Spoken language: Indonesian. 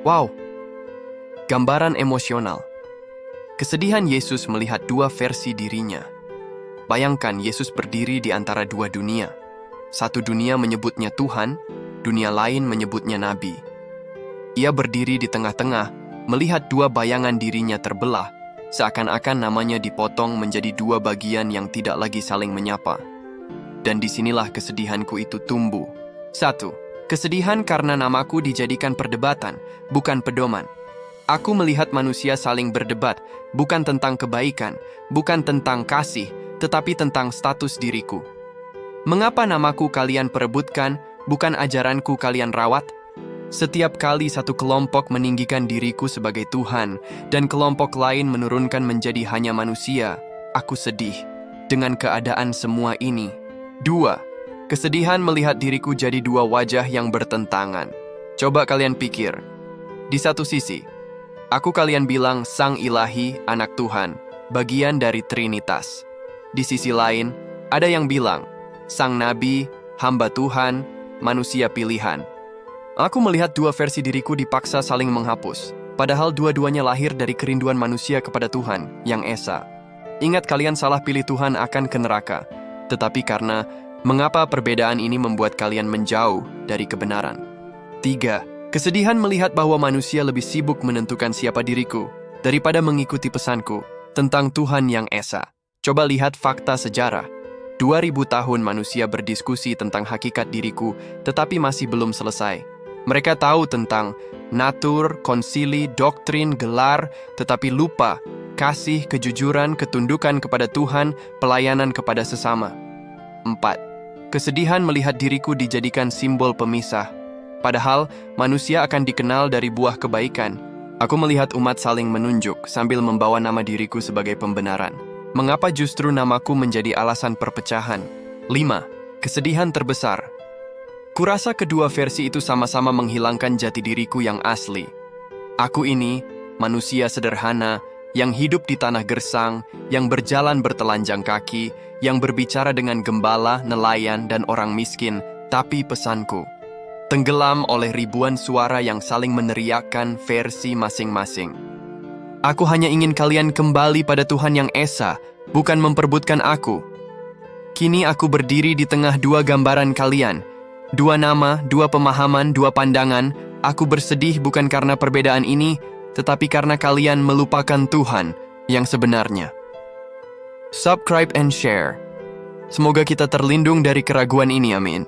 Wow, gambaran emosional. Kesedihan Yesus melihat dua versi dirinya. Bayangkan Yesus berdiri di antara dua dunia. Satu dunia menyebutnya Tuhan, dunia lain menyebutnya Nabi. Ia berdiri di tengah-tengah, melihat dua bayangan dirinya terbelah, seakan-akan namanya dipotong menjadi dua bagian yang tidak lagi saling menyapa. Dan disinilah kesedihanku itu tumbuh. 1. Kesedihan karena namaku dijadikan perdebatan, bukan pedoman. Aku melihat manusia saling berdebat, bukan tentang kebaikan, bukan tentang kasih, tetapi tentang status diriku. Mengapa namaku kalian perebutkan, bukan ajaranku kalian rawat? Setiap kali satu kelompok meninggikan diriku sebagai Tuhan, dan kelompok lain menurunkan menjadi hanya manusia, aku sedih dengan keadaan semua ini. 2. Kesedihan melihat diriku jadi dua wajah yang bertentangan. Coba kalian pikir. Di satu sisi, aku kalian bilang Sang Ilahi, Anak Tuhan, bagian dari Trinitas. Di sisi lain, ada yang bilang, Sang Nabi, hamba Tuhan, manusia pilihan. Aku melihat dua versi diriku dipaksa saling menghapus, padahal dua-duanya lahir dari kerinduan manusia kepada Tuhan, yang Esa. Ingat kalian salah pilih Tuhan akan ke neraka, tetapi karena mengapa perbedaan ini membuat kalian menjauh dari kebenaran. 3. Kesedihan melihat bahwa manusia lebih sibuk menentukan siapa diriku, daripada mengikuti pesanku tentang Tuhan yang Esa. Coba lihat fakta sejarah. 2000 tahun manusia berdiskusi tentang hakikat diriku, tetapi masih belum selesai. Mereka tahu tentang natur, konsili, doktrin, gelar, tetapi lupa kasih, kejujuran, ketundukan kepada Tuhan, pelayanan kepada sesama. 4. Kesedihan melihat diriku dijadikan simbol pemisah. Padahal manusia akan dikenal dari buah kebaikan. Aku melihat umat saling menunjuk sambil membawa nama diriku sebagai pembenaran. Mengapa justru namaku menjadi alasan perpecahan? 5. Kesedihan terbesar. Kurasa kedua versi itu sama-sama menghilangkan jati diriku yang asli. Aku ini, manusia sederhana, yang hidup di tanah gersang, yang berjalan bertelanjang kaki, yang berbicara dengan gembala, nelayan, dan orang miskin, tapi pesanku tenggelam oleh ribuan suara yang saling meneriakkan versi masing-masing. Aku hanya ingin kalian kembali pada Tuhan yang Esa, bukan memperbutkan aku. Kini aku berdiri di tengah dua gambaran kalian, dua nama, dua pemahaman, dua pandangan. Aku bersedih bukan karena perbedaan ini, tetapi karena kalian melupakan Tuhan yang sebenarnya. Subscribe and share. Semoga kita terlindung dari keraguan ini, amin.